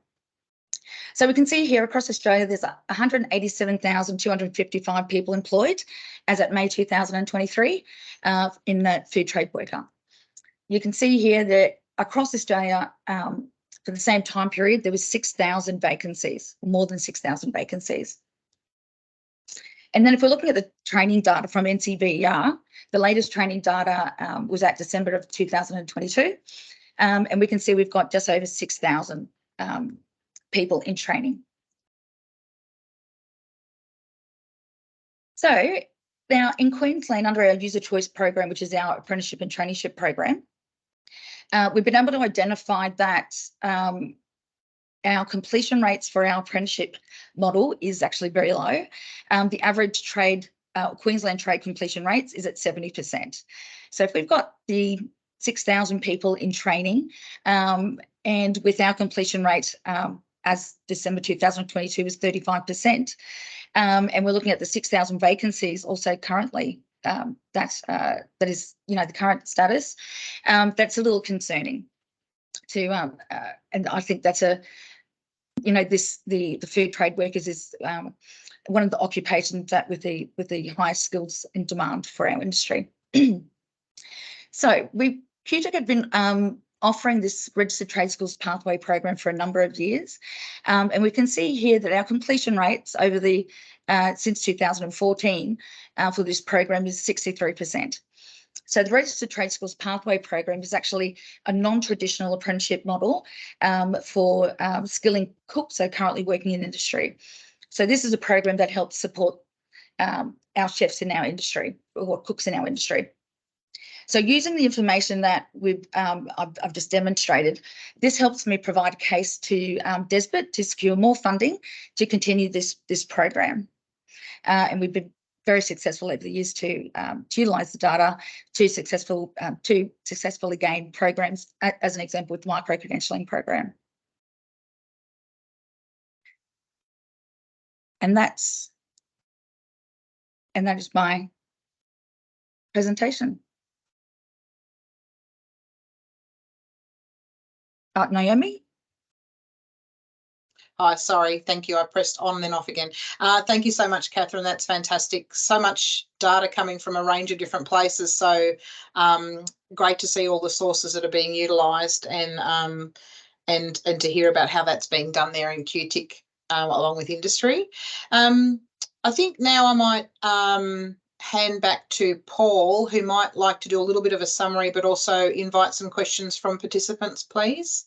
So we can see here across Australia, there's 187,255 people employed as at May 2023 in the food trade worker. You can see here that across Australia, for the same time period, there was 6,000 vacancies, more than 6,000 vacancies. And then if we're looking at the training data from NCBER, the latest training data was at December of 2022. And we can see we've got just over 6,000 people in training. So now in Queensland, under our user choice program, which is our apprenticeship and traineeship program, we've been able to identify that our completion rates for our apprenticeship model is actually very low. The average trade, Queensland trade completion rates is at 70%. So if we've got the 6,000 people in training, and with our completion rate as December 2022 was 35%, and we're looking at the 6,000 vacancies also currently, that is, you know, the current status, that's a little concerning. And I think that's a, you know, the food trade workers is one of the occupations that with the highest skills and demand for our industry. So QTech have been offering this registered trade skills pathway program for a number of years, and we can see here that our completion rates over the since 2014 for this program is 63%. So the Registered Trade Skills Pathway Program is actually a non-traditional apprenticeship model for skilling cooks who are currently working in industry. So this is a program that helps support our chefs in our industry, or cooks in our industry. So using the information that I've just demonstrated, this helps me provide a case to DESBIT to secure more funding to continue this program. And we've been very successful over the years to utilise the data to successfully gain programs, as an example with the micro-credentialing program. And that is my presentation. Naomi? Hi, sorry, thank you. I pressed on and then off again. Thank you so much, Catherine. That's fantastic. So much data coming from a range of different places. So great to see all the sources that are being utilised, and to hear about how that's being done there in QTIC along with industry. I think now I might hand back to Paul, who might like to do a little bit of a summary, but also invite some questions from participants, please.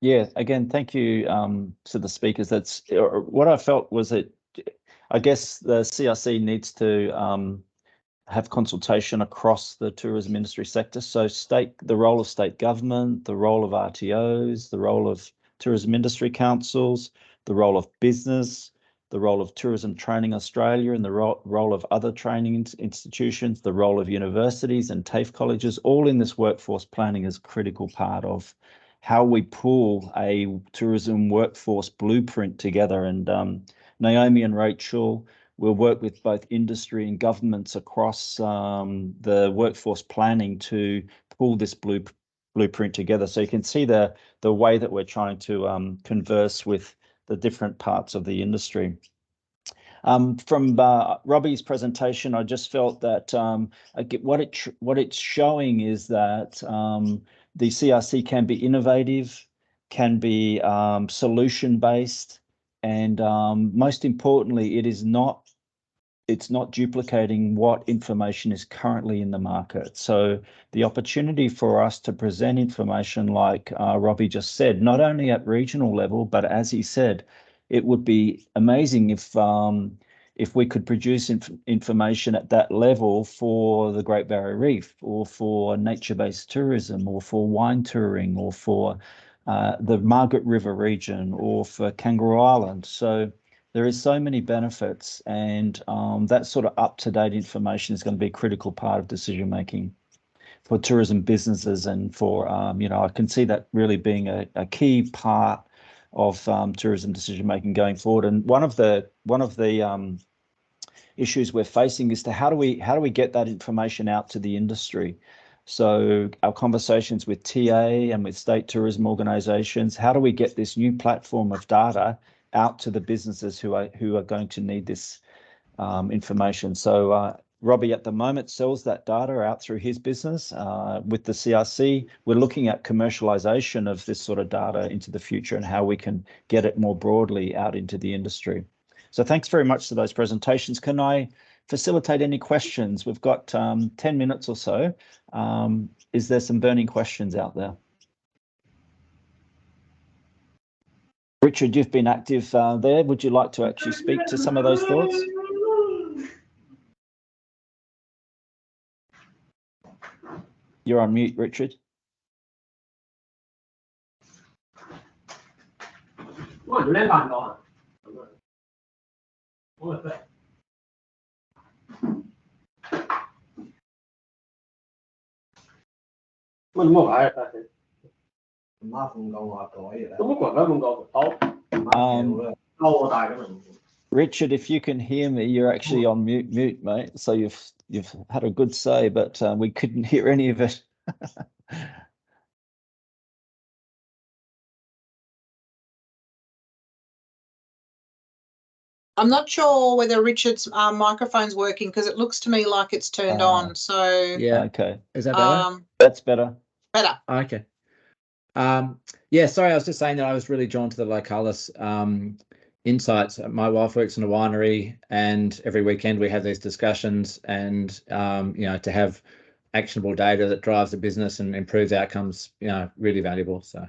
Yeah, again, thank you to the speakers. That's what I felt was that I guess the CRC needs to have consultation across the tourism industry sector. So the role of state government, the role of RTOs, the role of tourism industry councils, the role of business, the role of Tourism Training Australia and the role of other training institutions, the role of universities and TAFE colleges, all in this workforce planning is a critical part of how we pull a tourism workforce blueprint together. And Naomi and Raechel will work with both industry and governments across the workforce planning to pull this blueprint together. So you can see the way that we're trying to converse with the different parts of the industry. From Robbie's presentation, I just felt that what it's showing is that the CRC can be innovative, can be solution-based, and most importantly, it's not duplicating what information is currently in the market. So the opportunity for us to present information like Robbie just said, not only at regional level, but as he said, it would be amazing if we could produce information at that level for the Great Barrier Reef or for nature-based tourism or for wine touring or for the Margaret River region or for Kangaroo Island. So there is so many benefits, and that sort of up-to-date information is going to be a critical part of decision-making for tourism businesses and for, I can see that really being a key part of tourism decision-making going forward. And one of the issues we're facing is to how do we get that information out to the industry? So our conversations with TA and with state tourism organisations, how do we get this new platform of data out to the businesses who are going to need this information? So Robbie at the moment sells that data out through his business. With the CRC, we're looking at commercialization of this sort of data into the future and how we can get it more broadly out into the industry. So thanks very much for those presentations. Can I facilitate any questions? We've got 10 minutes or so. Is there some burning questions out there? Richard, you've been active there. Would you like to actually speak to some of those thoughts? You're on mute, Richard. Richard, if you can hear me, you're actually on mute, mate. So you've had a good say, but we couldn't hear any of it. I'm not sure whether Richard's microphone's working because it looks to me like it's turned on. So yeah, okay, is that better? That's better. Better. Okay. Yeah, sorry, I was just saying that I was really drawn to the Localis insights. My wife works in a winery, and every weekend we have these discussions, and to have actionable data that drives the business and improves outcomes, really valuable. So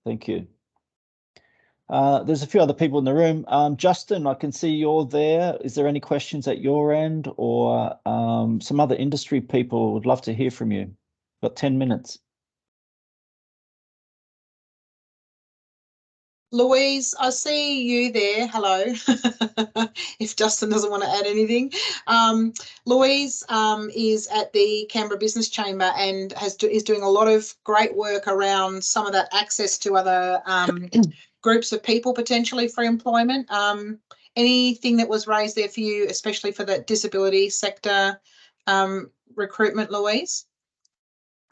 thank you. There's a few other people in the room. Justin, I can see you're there. Is there any questions at your end, or some other industry people would love to hear from you? Got 10 minutes. Louise, I see you there. Hello. If Justin doesn't want to add anything. Louise is at the Canberra Business Chamber and is doing a lot of great work around some of that access to other groups of people potentially for employment. Anything that was raised there for you, especially for the disability sector recruitment, Louise?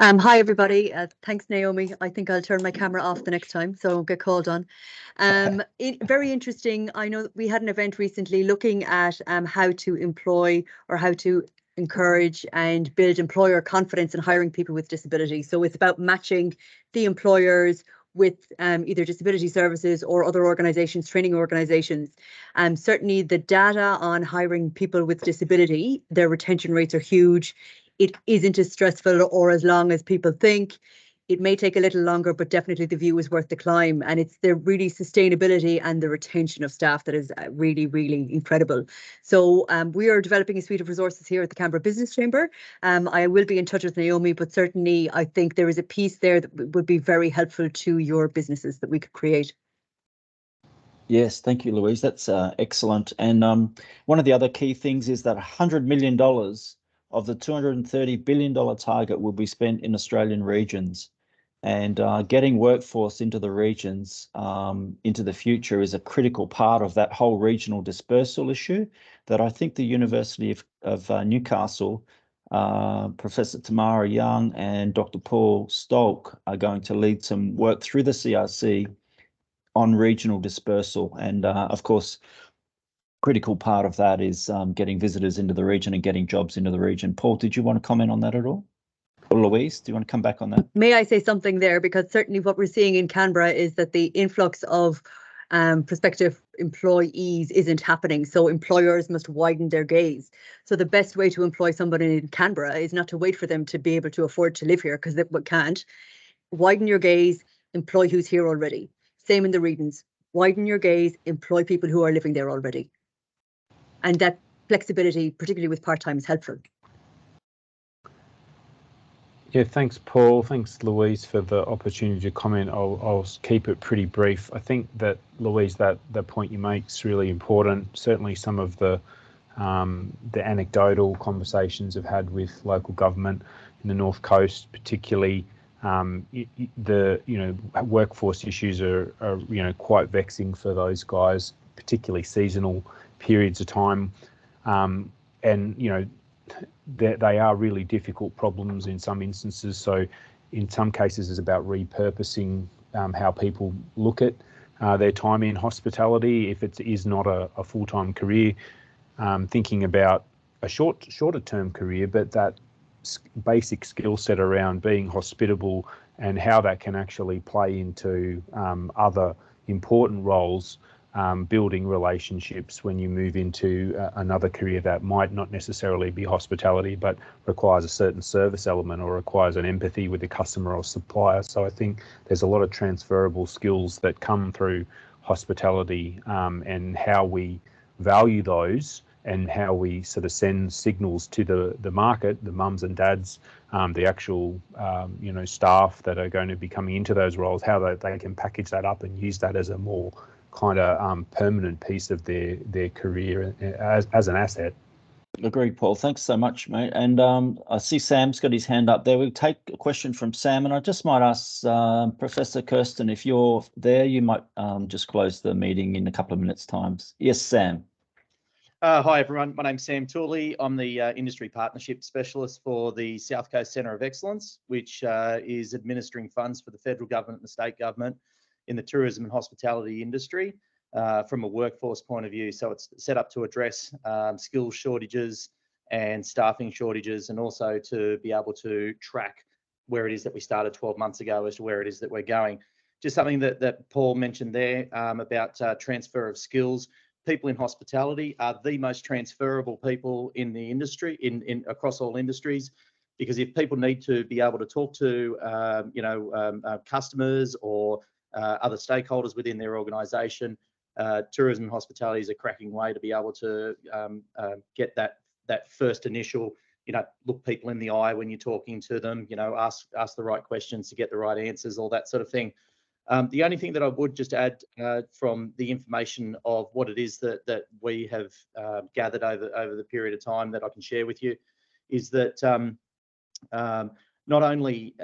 Hi everybody. Thanks, Naomi. I think I'll turn my camera off the next time so I won't get called on. Very interesting. I know we had an event recently looking at how to employ or how to encourage and build employer confidence in hiring people with disabilities. So it's about matching the employers with either disability services or other organisations, training organisations. Certainly the data on hiring people with disability, their retention rates are huge. It isn't as stressful or as long as people think. It may take a little longer, but definitely the view is worth the climb. And it's the really sustainability and the retention of staff that is really, really incredible. So we are developing a suite of resources here at the Canberra Business Chamber. I will be in touch with Naomi, but certainly I think there is a piece there that would be very helpful to your businesses that we could create. Yes, thank you, Louise. That's excellent. And one of the other key things is that $100 million of the $230 billion target will be spent in Australian regions. And getting workforce into the regions into the future is a critical part of that whole regional dispersal issue that I think the University of Newcastle, Professor Tamara Young and Dr. Paul Stolk are going to lead some work through the CRC on regional dispersal. And of course, critical part of that is getting visitors into the region and getting jobs into the region. Paul, did you want to comment on that at all? Or Louise, do you want to come back on that? May I say something there? Because certainly what we're seeing in Canberra is that the influx of prospective employees isn't happening. So employers must widen their gaze. So the best way to employ somebody in Canberra is not to wait for them to be able to afford to live here, because they can't. Widen your gaze, employ who's here already. Same in the regions. Widen your gaze, employ people who are living there already. And that flexibility, particularly with part-time, is helpful. Yeah, thanks, Paul. Thanks, Louise, for the opportunity to comment. I'll keep it pretty brief. I think that, Louise, that point you make is really important. Certainly some of the anecdotal conversations I've had with local government in the North Coast, particularly the workforce issues are quite vexing for those guys, particularly seasonal periods of time, and they are really difficult problems in some instances. So in some cases it's about repurposing how people look at their time in hospitality if it is not a full-time career, thinking about a shorter term career, but that basic skill set around being hospitable and how that can actually play into other important roles, building relationships when you move into another career that might not necessarily be hospitality, but requires a certain service element or requires an empathy with the customer or supplier. So I think there's a lot of transferable skills that come through hospitality, and how we value those and how we sort of send signals to the market, the mums and dads, the actual staff that are going to be coming into those roles, how they can package that up and use that as a more kind of permanent piece of their career as an asset. Agreed, Paul. Thanks so much, mate. And I see Sam's got his hand up there. We'll take a question from Sam, and I just might ask Professor Kirsten, if you're there, you might just close the meeting in a couple of minutes' time. Yes, Sam. Hi, everyone. My name's Sam Tooley. I'm the Industry Partnership Specialist for the South Coast Centre of Excellence, which is administering funds for the federal government and the state government in the tourism and hospitality industry from a workforce point of view. So it's set up to address skills shortages and staffing shortages, and also to be able to track where it is that we started 12 months ago as to where it is that we're going. Just something that Paul mentioned there about transfer of skills. People in hospitality are the most transferable people in the industry, in across all industries, because if people need to be able to talk to customers or other stakeholders within their organisation, tourism and hospitality is a cracking way to be able to get that first initial, look people in the eye when you're talking to them, ask the right questions to get the right answers, all that sort of thing. The only thing that I would just add from the information of what it is that we have gathered over the period of time that I can share with you is that not only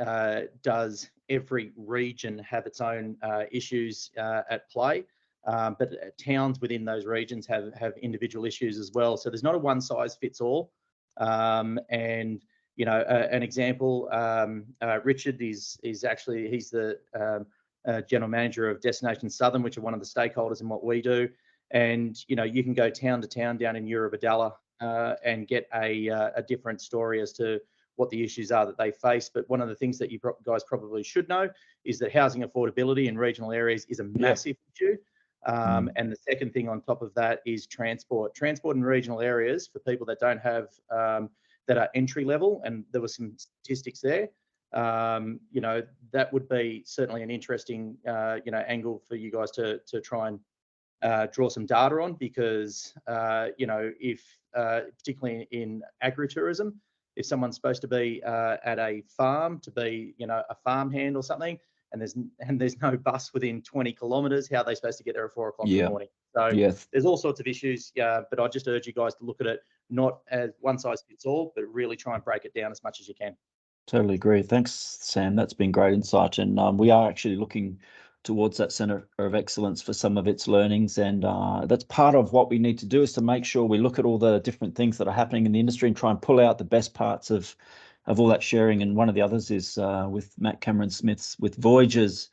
does every region have its own issues at play, but towns within those regions have individual issues as well. So there's not a one size fits all. And an example, Richard is actually, he's the General Manager of Destination Southern, which are one of the stakeholders in what we do. And you can go town to town down in Eurobodalla and get a different story as to what the issues are that they face. But one of the things that you guys probably should know is that housing affordability in regional areas is a massive issue. And the second thing on top of that is transport. Transport in regional areas for people that don't have, that are entry level, and there were some statistics there. You know, that would be certainly an interesting, you know, angle for you guys to try and draw some data on, because, you know, if particularly in agritourism, if someone's supposed to be at a farm to be, you know, a farmhand or something, and there's no bus within 20 kilometres, how are they supposed to get there at 4 o'clock in the morning? So there's all sorts of issues, but I just urge you guys to look at it not as one size fits all, but really try and break it down as much as you can. Totally agree. Thanks, Sam. That's been great insight. And we are actually looking towards that Centre of Excellence for some of its learnings. And that's part of what we need to do, is to make sure we look at all the different things that are happening in the industry and try and pull out the best parts of all that sharing. And one of the others is with Matt Cameron Smith's, with Voyager's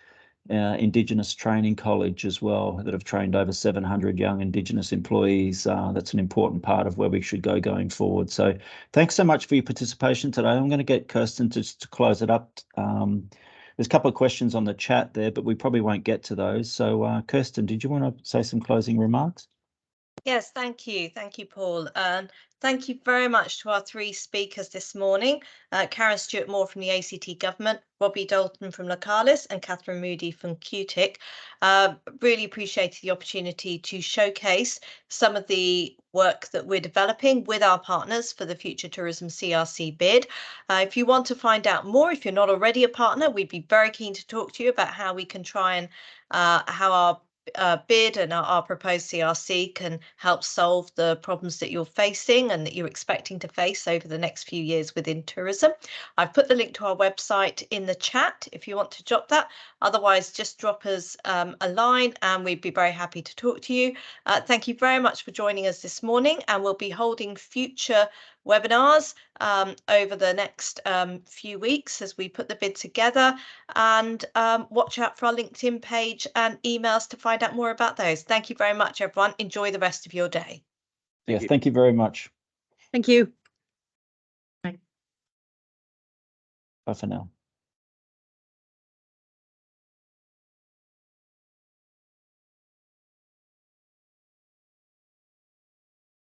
Indigenous Training College as well, that have trained over 700 young Indigenous employees. That's an important part of where we should go going forward. So thanks so much for your participation today. I'm going to get Kirsten to close it up. There's a couple of questions on the chat there, but we probably won't get to those. So Kirsten, did you want to say some closing remarks? Yes, thank you. Thank you, Paul. And thank you very much to our three speakers this morning, Karen Stewart-Moore from the ACT Government, Robbie Dalton from Localis, and Catherine Moody from QTIC. Really appreciated the opportunity to showcase some of the work that we're developing with our partners for the Future Tourism CRC bid. If you want to find out more, if you're not already a partner, we'd be very keen to talk to you about how we can try and how our bid and our proposed CRC can help solve the problems that you're facing and that you're expecting to face over the next few years within tourism. I've put the link to our website in the chat if you want to jot that. Otherwise, just drop us a line and we'd be very happy to talk to you. Thank you very much for joining us this morning, and we'll be holding future webinars over the next few weeks as we put the bid together, and watch out for our LinkedIn page and emails to find out more about those. Thank you very much, everyone. Enjoy the rest of your day. Yes, thank you very much. Thank you. Bye for now.